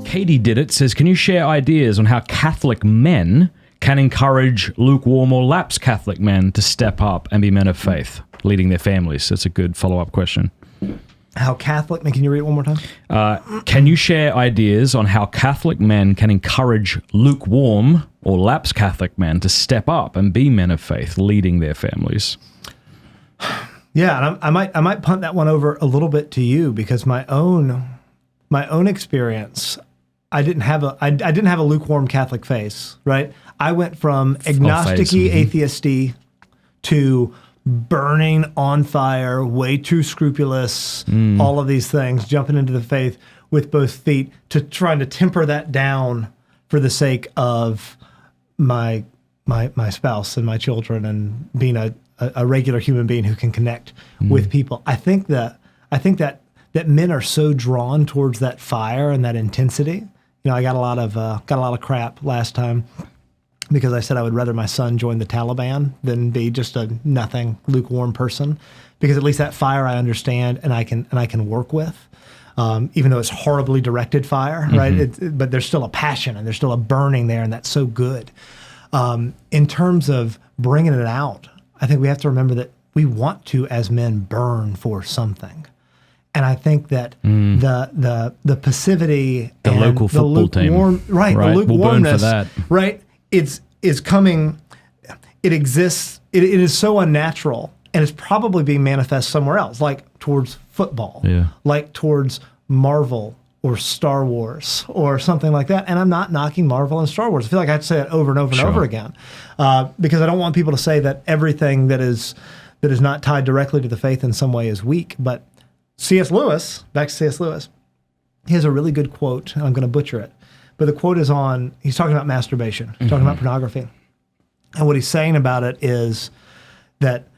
Katie Did It says, can you share ideas on how Catholic men can encourage lukewarm or lapsed Catholic men to step up and be men of faith, leading their families? That's a good follow-up question. How Catholic men, can you read it one more time? Can you share ideas on how Catholic men can encourage lukewarm or lapsed Catholic men to step up and be men of faith, leading their families? Yeah, and I might punt that one over a little bit to you, because my own experience, I didn't have a lukewarm Catholic faith, right? I went from agnostic-y, atheist-y to burning on fire, way too scrupulous, all of these things, jumping into the faith with both feet, to trying to temper that down for the sake of my spouse and my children, and being a regular human being who can connect with people. I think that men are so drawn towards that fire and that intensity. You know, I got a lot of crap last time because I said I would rather my son join the Taliban than be just a nothing, lukewarm person, because at least that fire I understand and I can work with, even though it's horribly directed fire, right? But there's still a passion and there's still a burning there, and that's so good. In terms of bringing it out, I think we have to remember that we want to, as men, burn for something. And I think that the passivity, the and local football team, right, the lukewarmness, we'll burn for that, right? Is coming. It exists. It is so unnatural, and it's probably being manifest somewhere else, like towards football, like towards Marvel or Star Wars or something like that. And I'm not knocking Marvel and Star Wars. I feel like I have to say it over and over and over again, because I don't want people to say that everything that is not tied directly to the faith in some way is weak. But C.S. Lewis, back to C.S. Lewis, he has a really good quote, and I'm going to butcher it, but the quote is he's talking about masturbation, talking about pornography. And what he's saying about it is that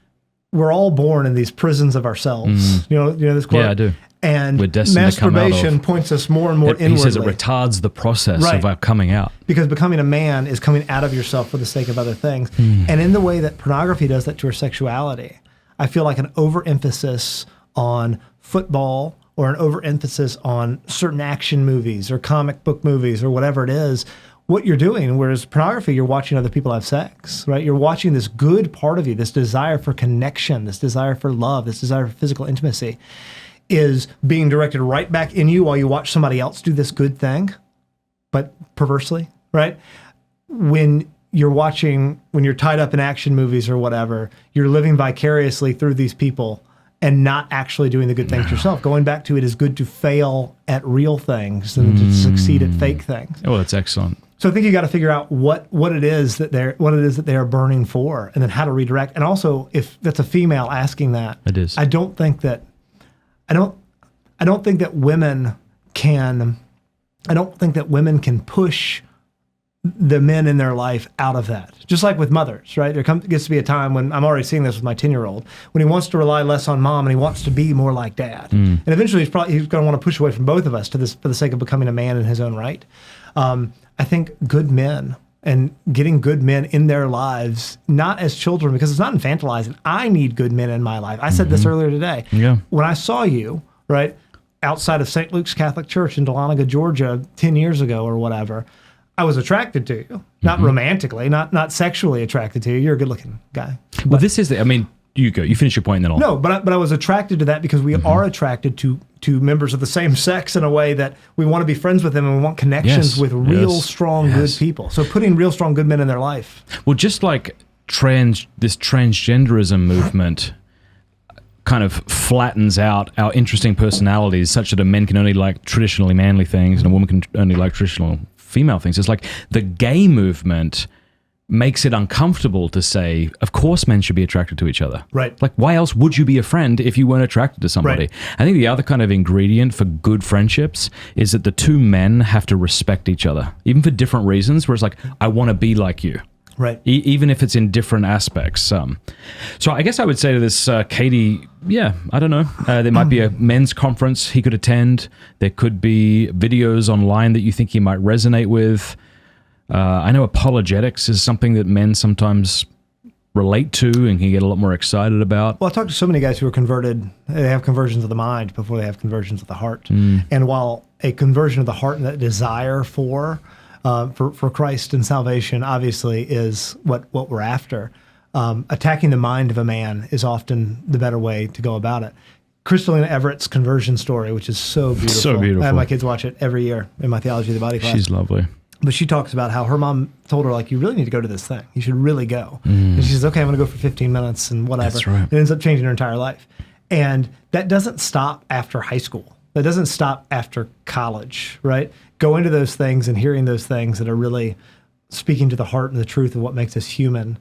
we're all born in these prisons of ourselves. You know this quote? Yeah, I do. And we're destined masturbation to come out points us more and more inwardly. He says it retards the process of our coming out. Because becoming a man is coming out of yourself for the sake of other things. And in the way that pornography does that to our sexuality, I feel like an overemphasis on football or an overemphasis on certain action movies or comic book movies or whatever it is, what you're doing, whereas pornography, you're watching other people have sex, right? You're watching this good part of you, this desire for connection, this desire for love, this desire for physical intimacy is being directed right back in you while you watch somebody else do this good thing, but perversely, right? When you're tied up in action movies or whatever, you're living vicariously through these people and not actually doing the good things yourself. Going back to, it is good to fail at real things than to succeed at fake things. Oh, that's excellent. So I think you got to figure out what it is that they are burning for, and then how to redirect. And also, if that's a female asking that, it is. I don't think that women can push the men in their life out of that. Just like with mothers, right? Gets to be a time when, I'm already seeing this with my 10-year-old, when he wants to rely less on mom and he wants to be more like dad. And eventually he's going to want to push away from both of us for the sake of becoming a man in his own right. I think good men and getting good men in their lives, not as children, because it's not infantilizing. I need good men in my life. I said this earlier today. Yeah. When I saw you, right, outside of St. Luke's Catholic Church in Dahlonega, Georgia, 10 years ago or whatever, I was attracted to you, not romantically, not sexually attracted to you. You're a good-looking guy. Well, this is you go. You finish your point, and then I'll... No, but I was attracted to that because we are attracted to members of the same sex in a way that we want to be friends with them and we want connections with real, strong, good people. So putting real, strong, good men in their life. Well, just like this transgenderism movement kind of flattens out our interesting personalities such that a man can only like traditionally manly things and a woman can only like traditional female things. It's like the gay movement makes it uncomfortable to say, of course men should be attracted to each other. Right. Like, why else would you be a friend if you weren't attracted to somebody? Right. I think the other kind of ingredient for good friendships is that the two men have to respect each other, even for different reasons, where it's like, I want to be like you. Right. Even if it's in different aspects. So I guess I would say to this, Katie, I don't know. There might be a men's conference he could attend. There could be videos online that you think he might resonate with. I know apologetics is something that men sometimes relate to and can get a lot more excited about. Well, I talked to so many guys who are converted. They have conversions of the mind before they have conversions of the heart. And while a conversion of the heart and that desire for Christ and salvation obviously is what we're after, attacking the mind of a man is often the better way to go about it. Crystalina Everett's conversion story, which is so beautiful. So beautiful. I have my kids watch it every year in my theology of the body class. She's lovely. But she talks about how her mom told her, like, you really need to go to this thing. You should really go. And she says, okay, I'm going to go for 15 minutes and whatever. That's right. It ends up changing her entire life. And that doesn't stop after high school. That doesn't stop after college, right? Go into those things and hearing those things that are really speaking to the heart and the truth of what makes us human,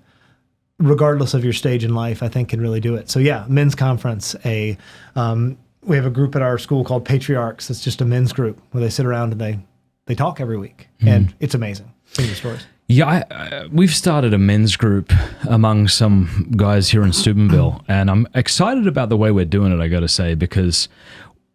regardless of your stage in life, I think can really do it. So yeah, men's conference, we have a group at our school called Patriarchs. It's just a men's group where they sit around and they talk every week, and it's amazing. Some of the stories. Yeah, we've started a men's group among some guys here in Steubenville, and I'm excited about the way we're doing it, I got to say, because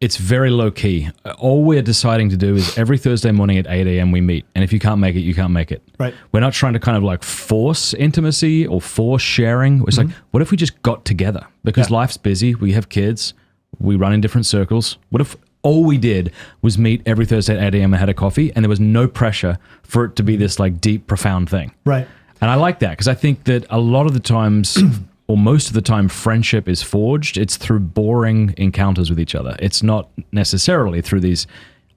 it's very low key. All we're deciding to do is every Thursday morning at 8 a.m. we meet, and if you can't make it, you can't make it. Right. We're not trying to kind of like force intimacy or force sharing. It's like, what if we just got together? Because life's busy, we have kids, we run in different circles. What if all we did was meet every Thursday at 8 a.m. and had a coffee, and there was no pressure for it to be this like deep, profound thing. Right. And I like that because I think that a lot of the times, or most of the time, friendship is forged. It's through boring encounters with each other. It's not necessarily through these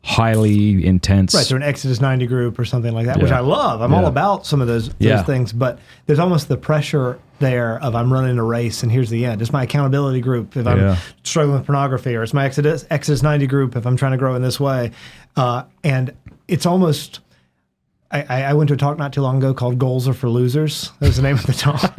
highly intense. Right, through an Exodus 90 group or something like that, which I love. I'm all about some of those things, but there's almost the pressure there of I'm running a race and here's the end. It's my accountability group if I'm struggling with pornography, or it's my Exodus 90 group if I'm trying to grow in this way. And it's almost, I went to a talk not too long ago called Goals Are for Losers. That was the name of the talk.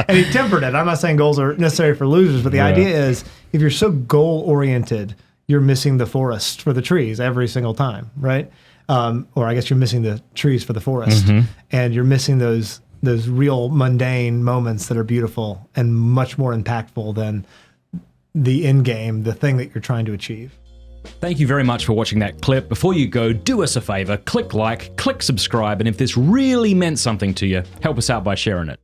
And he tempered it. I'm not saying goals are necessary for losers, but the idea is if you're so goal-oriented, you're missing the forest for the trees every single time, right? Or I guess you're missing the trees for the forest. And you're missing those real mundane moments that are beautiful and much more impactful than the end game, the thing that you're trying to achieve. Thank you very much for watching that clip. Before you go, do us a favor, click like, click subscribe, and if this really meant something to you, help us out by sharing it.